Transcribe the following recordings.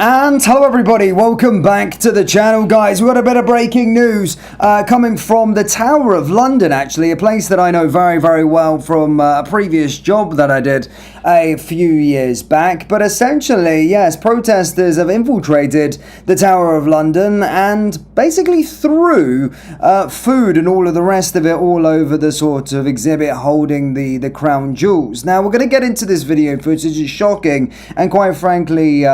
And hello everybody, welcome back to the channel, guys. We've got a bit of breaking news coming from the Tower of London, actually, a place that I know very, very well from a previous job that I did a few years back. But essentially, yes, protesters have infiltrated the Tower of London and basically threw food and all of the rest of it all over the sort of exhibit holding the crown jewels. Now, we're going to get into this video footage. It's shocking and quite frankly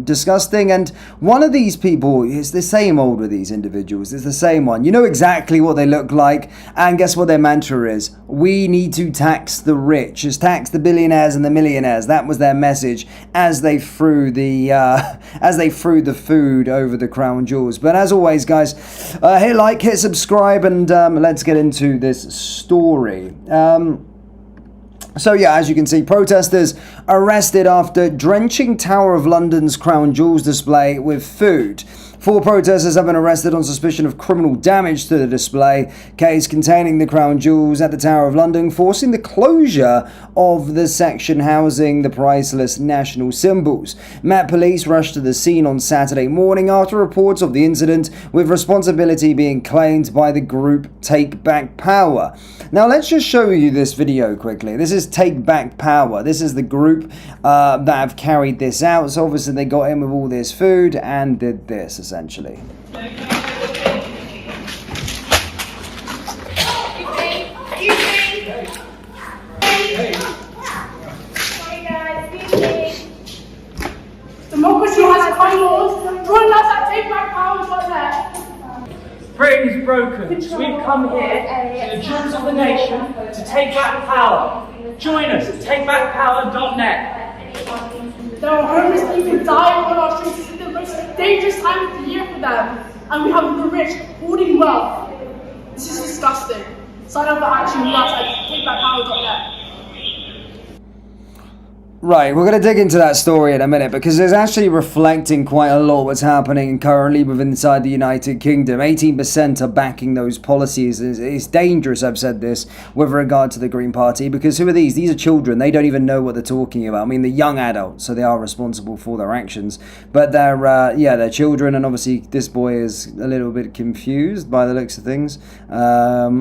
disgusting. And one of these people is the same old with these individuals. It's the same one. You know exactly what they look like. And guess what their mantra is? We need to tax the rich. Just tax the billionaires and the millionaires. That was their message as they threw the food over the crown jewels. But as always, guys, hit like, hit subscribe, and let's get into this story. So yeah, as you can see, protesters arrested after drenching Tower of London's crown jewels display with food. 4 protesters have been arrested on suspicion of criminal damage to the display case containing the crown jewels at the Tower of London, forcing the closure of the section housing the priceless national symbols. Met Police rushed to the scene on Saturday morning after reports of the incident, with responsibility being claimed by the group Take Back Power. Now let's just show you this video quickly. This is Take Back Power. This is the group that have carried this out. So obviously they got in with all this food and did this, essentially. Democracy has finals. Join us at TakeBackPower.net. Britain is broken. We've come here to the jewels of the nation to take back power. Join us at TakeBackPower.net. There are homeless people dying on our streets. This is the most dangerous time of the year for them. And we have the rich hoarding wealth. This is disgusting. Sign up for action with us at TakeBackPower.net. Right, we're going to dig into that story in a minute because it's actually reflecting quite a lot what's happening currently inside the United Kingdom. 18% are backing those policies. It's dangerous, I've said this, with regard to the Green Party, because who are these? These are children. They don't even know what they're talking about. I mean, they're young adults, so they are responsible for their actions. But they're children, and obviously this boy is a little bit confused by the looks of things. But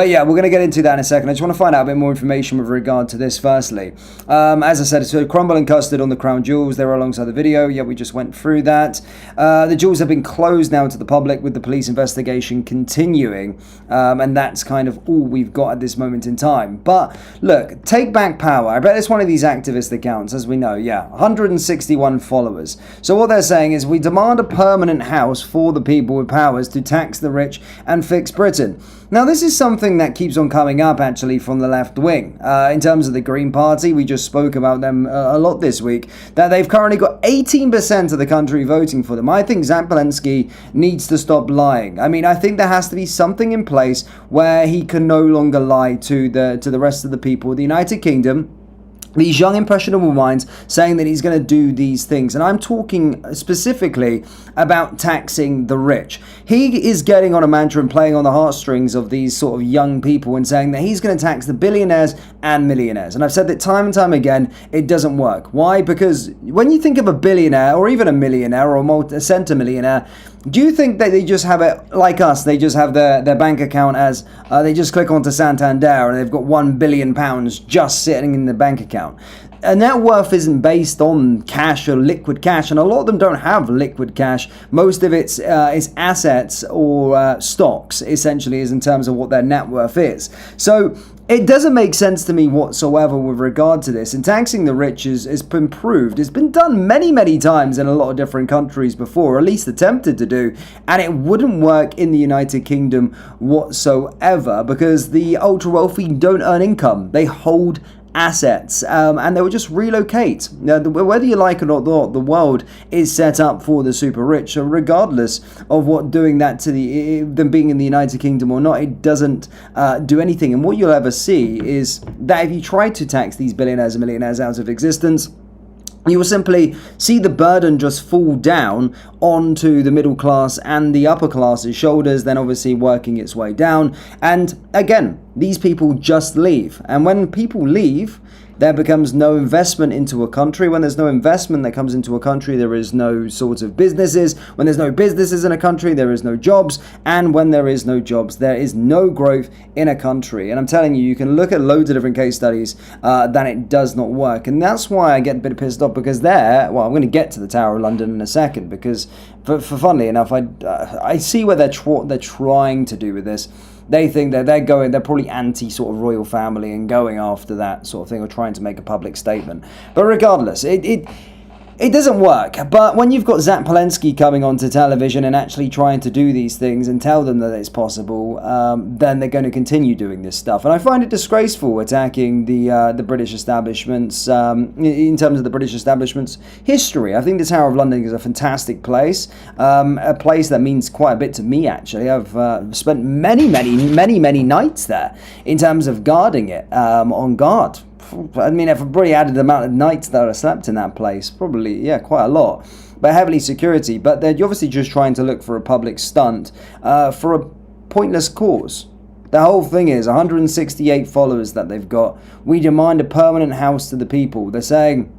yeah, we're going to get into that in a second. I just want to find out a bit more information with regard to this firstly. As I said, it's crumble and custard on the crown jewels. They were alongside the video. Yeah, we just went through that. The jewels have been closed now to the public with the police investigation continuing. And that's kind of all we've got at this moment in time. But look, Take Back Power. I bet it's one of these activist accounts, as we know. Yeah, 161 followers. So what they're saying is we demand a permanent house for the people with powers to tax the rich and fix Britain. Now, this is something that keeps on coming up, actually, from the left wing. In terms of the Green Party, we just spoke about them a lot this week, that they've currently got 18% of the country voting for them. I think Zach Zelensky needs to stop lying. I mean, I think there has to be something in place where he can no longer lie to the rest of the people of the United Kingdom. These young, impressionable minds saying that he's going to do these things. And I'm talking specifically about taxing the rich. He is getting on a mantra and playing on the heartstrings of these sort of young people and saying that he's going to tax the billionaires and millionaires. And I've said that time and time again, it doesn't work. Why? Because when you think of a billionaire or even a millionaire or a centimillionaire, do you think that they just have it like us? They just have their bank account as they just click onto Santander and they've got £1 billion just sitting in the bank account. And net worth isn't based on cash or liquid cash, and a lot of them don't have liquid cash. Most of it's assets or stocks, essentially, is in terms of what their net worth is. So it doesn't make sense to me whatsoever with regard to this. And taxing the rich has been proved. It's been done many, many times in a lot of different countries before, or at least attempted to do. And it wouldn't work in the United Kingdom whatsoever because the ultra wealthy don't earn income. They hold assets and they will just relocate. Now, whether you like it or not, the world is set up for the super rich. So regardless of what doing that to them being in the United Kingdom or not, it doesn't do anything. And what you'll ever see is that if you try to tax these billionaires and millionaires out of existence, you will simply see the burden just fall down onto the middle class and the upper class's shoulders, then obviously working its way down. And again, these people just leave. And when people leave, there becomes no investment into a country. When there's no investment that comes into a country, there is no sort of businesses. When there's no businesses in a country, there is no jobs. And when there is no jobs, there is no growth in a country. And I'm telling you, you can look at loads of different case studies that it does not work. And that's why I get a bit pissed off, because I'm going to get to the Tower of London in a second, because for funnily enough, I see where they're trying to do with this. They think that they're probably anti sort of royal family and going after that sort of thing, or trying to make a public statement. But regardless, it doesn't work. But when you've got Zach Palensky coming onto television and actually trying to do these things and tell them that it's possible, then they're going to continue doing this stuff. And I find it disgraceful attacking the British establishments in terms of the British establishment's history. I think the Tower of London is a fantastic place, a place that means quite a bit to me, actually. I've spent many nights there in terms of guarding it, on guard. I mean, I've probably added the amount of nights that I slept in that place. Probably, yeah, quite a lot. But heavily security. But they're obviously just trying to look for a public stunt for a pointless cause. The whole thing is 168 followers that they've got. We demand a permanent house to the people. They're saying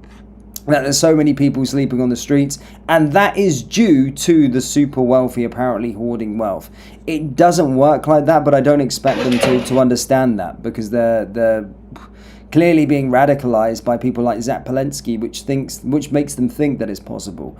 that there's so many people sleeping on the streets, and that is due to the super wealthy apparently hoarding wealth. It doesn't work like that, but I don't expect them to understand that, because they're clearly being radicalized by people like Zach Palensky, which makes them think that it's possible,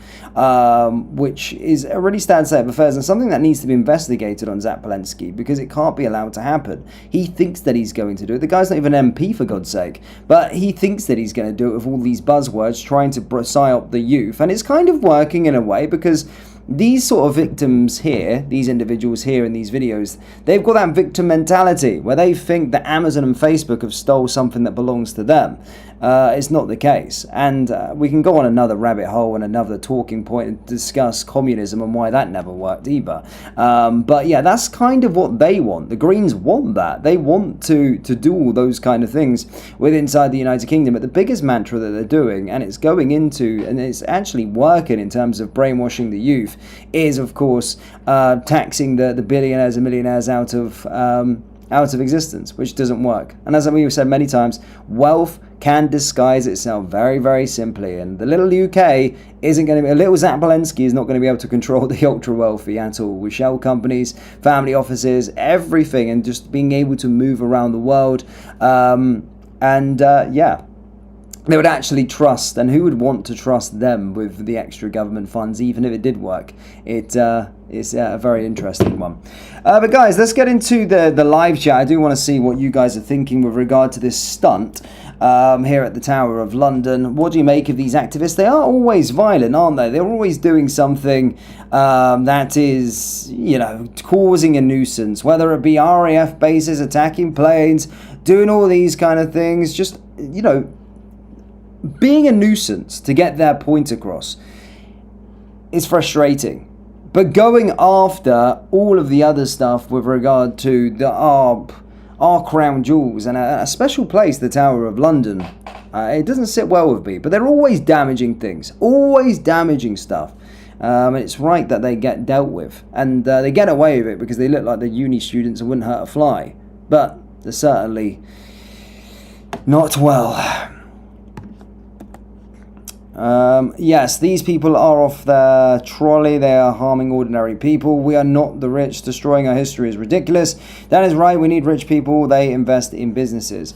which is a really sad state of affairs, and something that needs to be investigated on Zach Palensky, because it can't be allowed to happen. He thinks that he's going to do it. The guy's not even an MP, for God's sake, but he thinks that he's going to do it with all these buzzwords, trying to psyop the youth, and it's kind of working in a way, because these sort of victims here, these individuals here in these videos, they've got that victim mentality where they think that Amazon and Facebook have stole something that belongs to them. It's not the case. And we can go on another rabbit hole and another talking point and discuss communism and why that never worked either. But yeah, that's kind of what they want. The Greens want that. They want to do all those kind of things inside the United Kingdom. But the biggest mantra that they're doing, and it's going into, and it's actually working in terms of brainwashing the youth, is of course taxing the billionaires and millionaires out of existence, which doesn't work. And as we've said many times, wealth can disguise itself very, very simply. And the little UK isn't going to be, a little Zach Palensky is not going to be able to control the ultra wealthy at all, with shell companies, family offices, everything, and just being able to move around the world. Yeah. They would actually trust, and who would want to trust them with the extra government funds, even if it did work? It's a very interesting one. But guys, let's get into the live chat. I do want to see what you guys are thinking with regard to this stunt here at the Tower of London. What do you make of these activists? They are always violent, aren't they? They're always doing something that is, causing a nuisance, whether it be RAF bases, attacking planes, doing all these kind of things, just, being a nuisance to get their point across is frustrating. But going after all of the other stuff with regard to our crown jewels and a special place, the Tower of London, it doesn't sit well with me. But they're always damaging things, always damaging stuff. And it's right that they get dealt with. And they get away with it because they look like the uni students and wouldn't hurt a fly. But they're certainly not well. Yes, these people are off their trolley. They are harming ordinary people. We are not the rich. Destroying our history is ridiculous. That is right. We need rich people. They invest in businesses.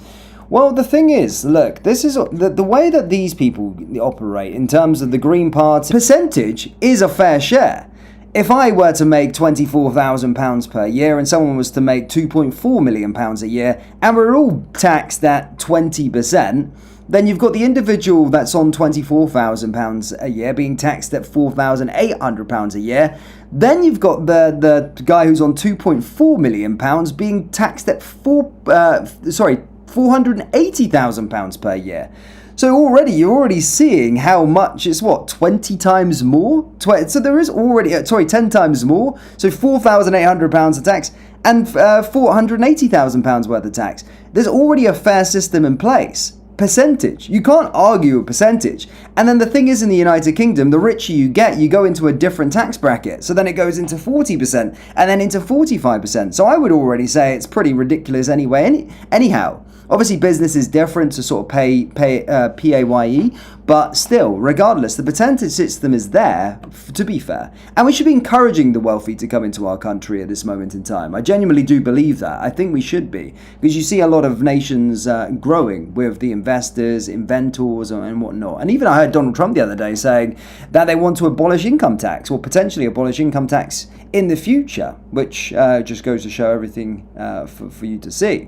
Well, the thing is, look, this is the way that these people operate in terms of the Green Party. Percentage is a fair share. If I were to make £24,000 per year and someone was to make £2.4 million a year, and we're all taxed at 20%, then you've got the individual that's on £24,000 a year being taxed at £4,800 a year. Then you've got the guy who's on £2.4 million being taxed at £480,000 per year. So you're already seeing how much it's 20 times more? So there is already, 10 times more. So £4,800 of tax and £480,000 worth of tax. There's already a fair system in place. Percentage. You can't argue a percentage. And then the thing is, in the United Kingdom, the richer you get, you go into a different tax bracket. So then it goes into 40% and then into 45%. So I would already say it's pretty ridiculous anyway. Anyhow, Obviously, business is different to sort of PAYE, but still, regardless, the percentage system is there, to be fair. And we should be encouraging the wealthy to come into our country at this moment in time. I genuinely do believe that. I think we should be. Because you see a lot of nations growing with the investors, inventors, and whatnot. And even I heard Donald Trump the other day saying that they want to abolish income tax, or potentially abolish income tax in the future, which just goes to show everything for you to see.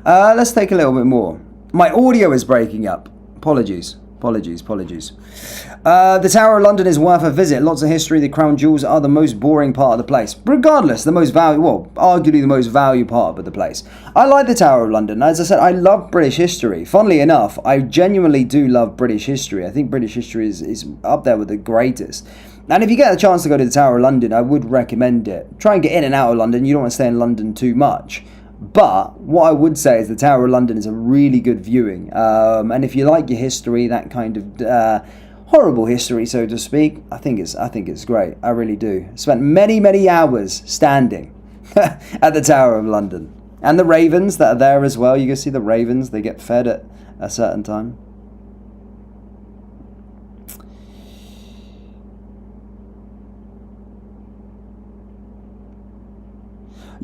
Let's take a little bit more. My audio is breaking up. Apologies. The Tower of London is worth a visit. Lots of history. The crown jewels are the most boring part of the place. Regardless, arguably the most valuable part of the place. I like the Tower of London. As I said, I love British history. Funnily enough, I genuinely do love British history. I think British history is up there with the greatest. And if you get a chance to go to the Tower of London, I would recommend it. Try and get in and out of London. You don't want to stay in London too much. But what I would say is the Tower of London is a really good viewing. And if you like your history, that kind of horrible history, so to speak, I think it's great. I really do. Spent many hours standing at the Tower of London. And the ravens that are there as well. You can see the ravens. They get fed at a certain time.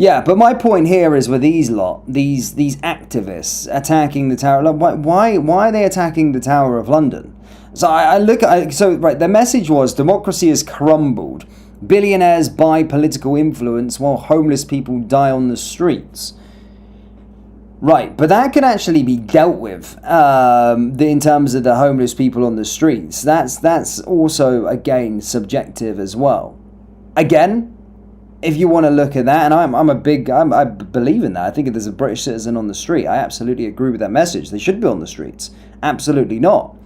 Yeah, but my point here is with these activists attacking the Tower of London. Why are they attacking the Tower of London? So the message was democracy has crumbled. Billionaires buy political influence while homeless people die on the streets. Right, but that can actually be dealt with in terms of the homeless people on the streets. That's also, again, subjective as well. Again, if you want to look at that, and I believe in that. I think if there's a British citizen on the street, I absolutely agree with that message. They should be on the streets. Absolutely not.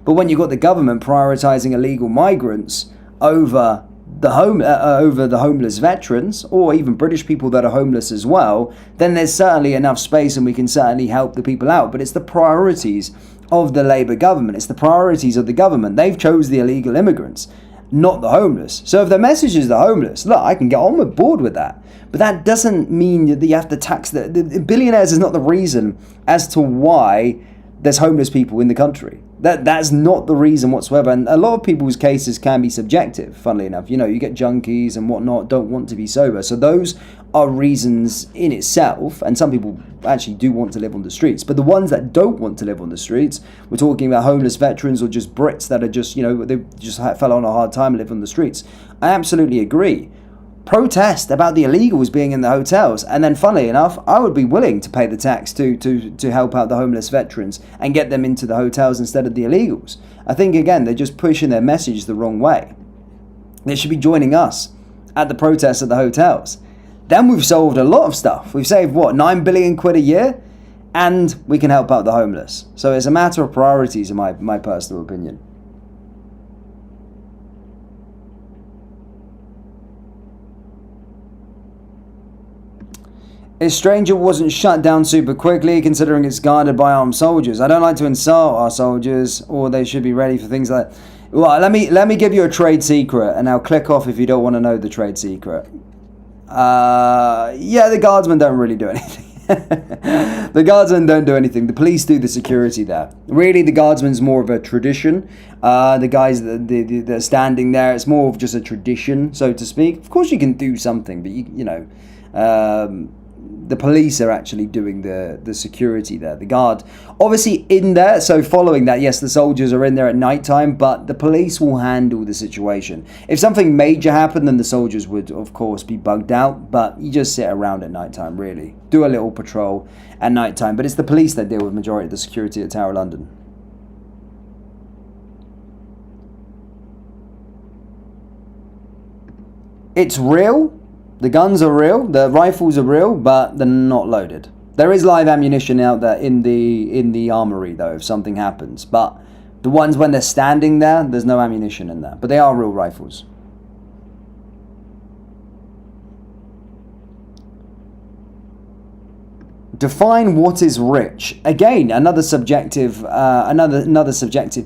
But when you've got the government prioritising illegal migrants over the homeless veterans, or even British people that are homeless as well, then there's certainly enough space and we can certainly help the people out. But it's the priorities of the Labour government. It's the priorities of the government. They've chose the illegal immigrants, not the homeless. So if the message is the homeless, look, I can get on board with that. But that doesn't mean that you have to tax the billionaires is not the reason as to why there's homeless people in the country. That's not the reason whatsoever. And a lot of people's cases can be subjective, funnily enough. You know, you get junkies and whatnot, don't want to be sober. So those are reasons in itself. And some people actually do want to live on the streets. But the ones that don't want to live on the streets, we're talking about homeless veterans or just Brits that are just, they just fell on a hard time and live on the streets. I absolutely agree. Protest about the illegals being in the hotels, and then funnily enough, I would be willing to pay the tax to help out the homeless veterans and get them into the hotels instead of the illegals. I think again they're just pushing their message the wrong way. They should be joining us at the protests at the hotels. Then we've solved a lot of stuff. We've saved £9 billion a year, and we can help out the homeless. So it's a matter of priorities in my personal opinion. It's strange it wasn't shut down super quickly, considering it's guarded by armed soldiers. I don't like to insult our soldiers, or they should be ready for things like... Well, let me give you a trade secret, and now click off if you don't want to know the trade secret. Yeah, the guardsmen don't really do anything. The guardsmen don't do anything. The police do the security there. Really, the guardsmen's more of a tradition. The guys that are standing there, it's more of just a tradition, so to speak. Of course, you can do something, but the police are actually doing the security there. The guard, obviously in there, so following that, yes, the soldiers are in there at night time, but the police will handle the situation. If something major happened, then the soldiers would, of course, be bugged out, but you just sit around at night time, really. Do a little patrol at night time, but it's the police that deal with the majority of the security at Tower of London. It's real. The guns are real, the rifles are real, but they're not loaded. There is live ammunition out there in the armory, though, if something happens. But the ones when they're standing there, there's no ammunition in there. But they are real rifles. Define what is rich. Again, another subjective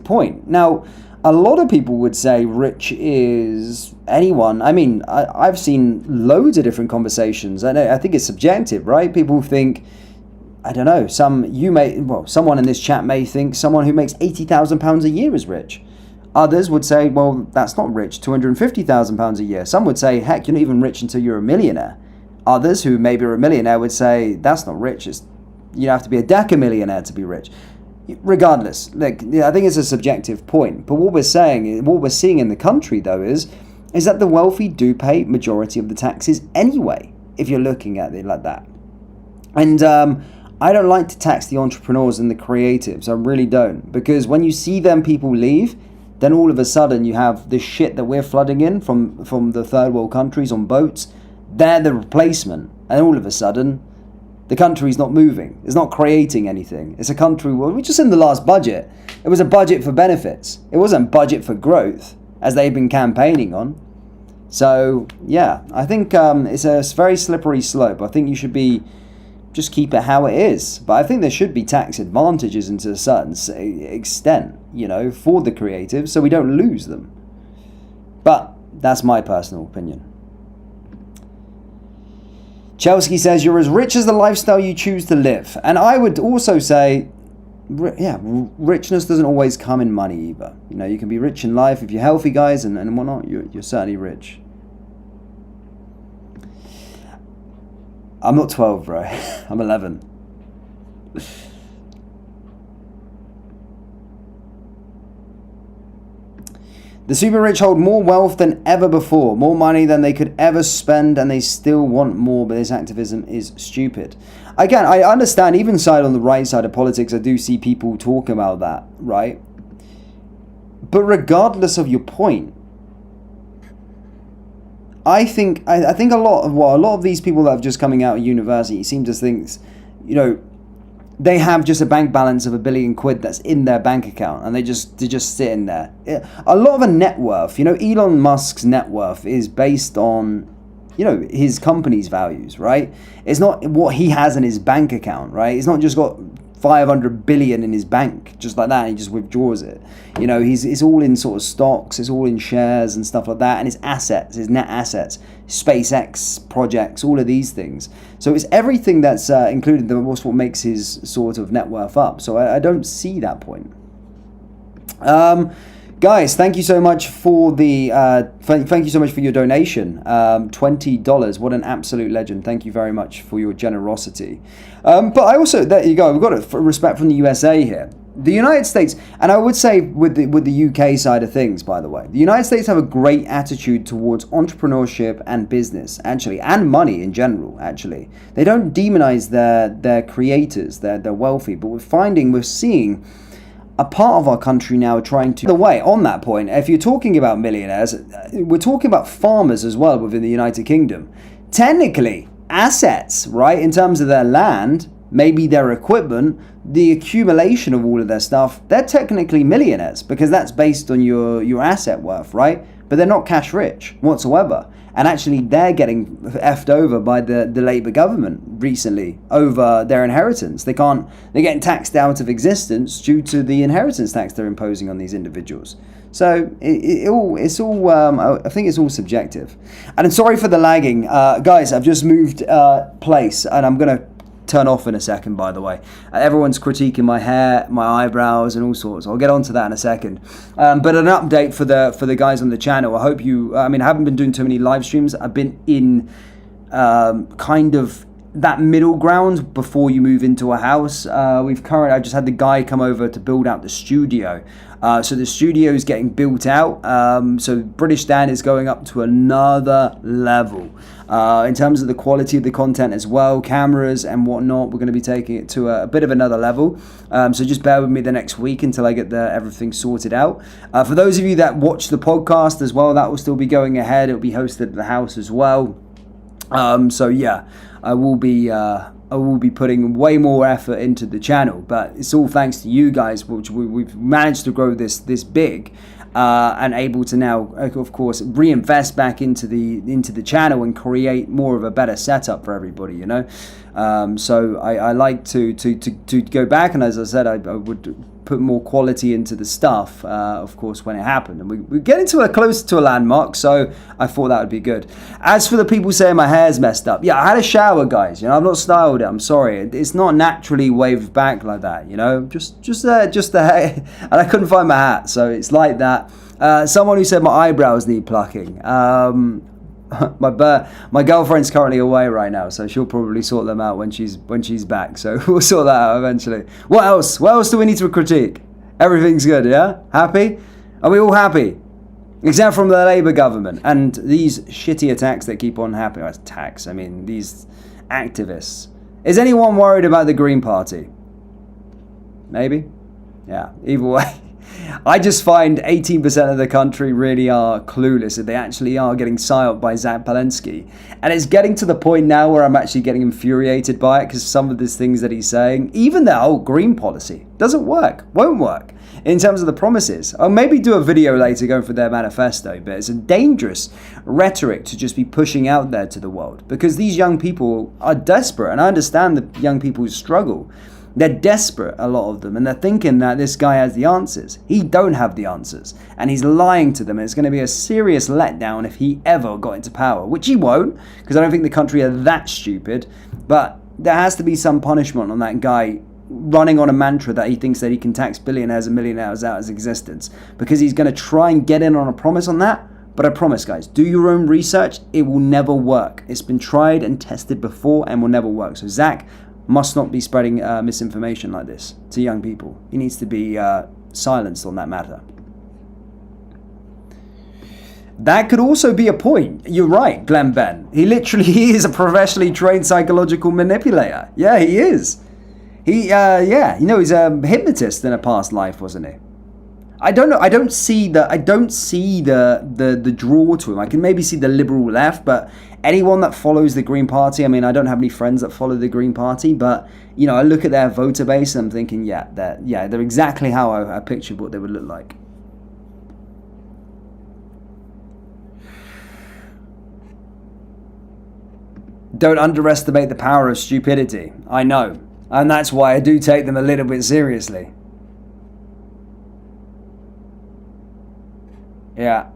point. Now, a lot of people would say rich is anyone. I mean, I've seen loads of different conversations. I think it's subjective, right? People think I don't know, someone in this chat may think someone who makes £80,000 a year is rich. Others would say, well, that's not rich, £250,000 a year. Some would say, heck, you're not even rich until you're a millionaire. Others who maybe are a millionaire would say, that's not rich, you have to be a decamillionaire to be rich. Regardless, I think it's a subjective point. But what we're seeing in the country, though, is that the wealthy do pay majority of the taxes anyway, if you're looking at it like that. And I don't like to tax the entrepreneurs and the creatives. I really don't. Because when you see them people leave, then all of a sudden you have this shit that we're flooding in from the third world countries on boats. They're the replacement. And all of a sudden, the country's not moving. It's not creating anything. It's a country where, just in the last budget, it was a budget for benefits. It wasn't a budget for growth, as they've been campaigning on. So, yeah, I think it's a very slippery slope. I think you should just keep it how it is. But I think there should be tax advantages to a certain extent, for the creatives, so we don't lose them. But that's my personal opinion. Chelsea says, you're as rich as the lifestyle you choose to live. And I would also say, richness doesn't always come in money either. You can be rich in life if you're healthy, guys, and whatnot. You're certainly rich. I'm not 12, bro. I'm 11. The super rich hold more wealth than ever before, more money than they could ever spend, and they still want more, but this activism is stupid. Again, I understand, even on the right side of politics, I do see people talk about that, right? But regardless of your point, I think a lot of these people that are just coming out of university seem to think, they have just a bank balance of £1 billion that's in their bank account, and they're just sitting there. A lot of a net worth, Elon Musk's net worth is based on, his company's values, right? It's not what he has in his bank account, right? He's not just got 500 billion in his bank just like that and he just withdraws it. It's all in sort of stocks, it's all in shares and stuff like that, and his assets, his net assets, SpaceX projects, all of these things. So it's everything that's included. That's what makes his sort of net worth up. So I don't see that point. Guys, thank you so much for the thank you so much for your donation. $20. What an absolute legend. Thank you very much for your generosity. But I also, there you go, we've got respect from the USA here. The United States, and I would say with the UK side of things, by the way, the United States have a great attitude towards entrepreneurship and business, actually, and money in general, actually. They don't demonize their creators, they're wealthy, but we're seeing a part of our country now trying to... By the way, on that point, if you're talking about millionaires, we're talking about farmers as well within the United Kingdom. Technically, assets, right, in terms of their land, maybe their equipment, the accumulation of all of their stuff, they're technically millionaires because that's based on your asset worth, right? But they're not cash rich whatsoever. And actually, they're getting effed over by the Labour government recently over their inheritance. They're getting taxed out of existence due to the inheritance tax they're imposing on these individuals. So I think it's all subjective. And I'm sorry for the lagging, guys. I've just moved place, and I'm gonna turn off in a second, by the way. Everyone's critiquing my hair, my eyebrows, and all sorts. I'll get onto that in a second. But an update for the guys on the channel. I hope I haven't been doing too many live streams. I've been in kind of that middle ground before you move into a house. I just had the guy come over to build out the studio. So the studio is getting built out. So British Dan is going up to another level. In terms of the quality of the content as well, cameras and whatnot, we're going to be taking it to a bit of another level. So just bear with me the next week until I get everything sorted out. For those of you that watch the podcast as well, that will still be going ahead. It will be hosted at the house as well. So yeah, I will be putting way more effort into the channel, but it's all thanks to you guys, which we've managed to grow this big, and able to now, of course, reinvest back into the channel and create more of a better setup for everybody. So I like to go back, and as I said, I would put more quality into the stuff, of course, when it happened. And we're getting close to a landmark, so I thought that would be good. As for the people saying my hair's messed up, yeah, I had a shower, guys. You know, I've not styled it. I'm sorry. It's not naturally waved back like that. You know, just the hair, and I couldn't find my hat, so it's like that. Someone who said my eyebrows need plucking. My girlfriend's currently away right now, so she'll probably sort them out when she's back. So we'll sort that out eventually. What else? What else do we need to critique? Everything's good, yeah? Happy? Are we all happy? Except from the Labour government and these shitty attacks that keep on happening. Attacks, I mean, these activists. Is anyone worried about the Green Party? Maybe? Yeah, either way. I just find 18% of the country really are clueless, and they actually are getting psyoped by Zach Palensky. And it's getting to the point now where I'm actually getting infuriated by it, because some of these things that he's saying, even the whole green policy, doesn't work, won't work, in terms of the promises. I'll maybe do a video later going through their manifesto, but it's a dangerous rhetoric to just be pushing out there to the world, because these young people are desperate, and I understand the young people who struggle. They're desperate, a lot of them, and they're thinking that this guy has the answers. He don't have the answers, and he's lying to them, and it's going to be a serious letdown if he ever got into power, which he won't, because I don't think the country are that stupid, but there has to be some punishment on that guy running on a mantra that he thinks that he can tax billionaires and millionaires out of existence, because he's going to try and get in on a promise on that. But I promise, guys, do your own research. It will never work. It's been tried and tested before and will never work. So Zach must not be spreading misinformation like this to young people. He needs to be silenced on that matter. That could also be a point. You're right, Glenn Ben. He is a professionally trained psychological manipulator. Yeah, he is. He's a hypnotist in a past life, wasn't he? I don't know. I don't see the draw to him. I can maybe see the liberal left, but anyone that follows the Green Party, I mean, I don't have any friends that follow the Green Party, but you know, I look at their voter base and I'm thinking, they're exactly how I pictured what they would look like. Don't underestimate the power of stupidity. I know, and that's why I do take them a little bit seriously. Yeah.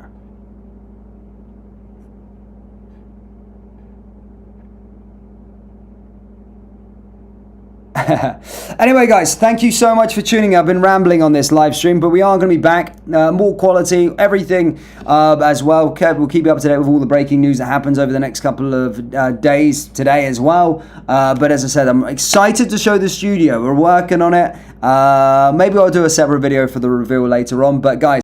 Anyway, guys, thank you so much for tuning in. I've been rambling on this live stream, but we are going to be back. More quality, everything as well. We'll keep you up to date with all the breaking news that happens over the next couple of days, today as well. But as I said, I'm excited to show the studio. We're working on it. Maybe I'll do a separate video for the reveal later on. But guys,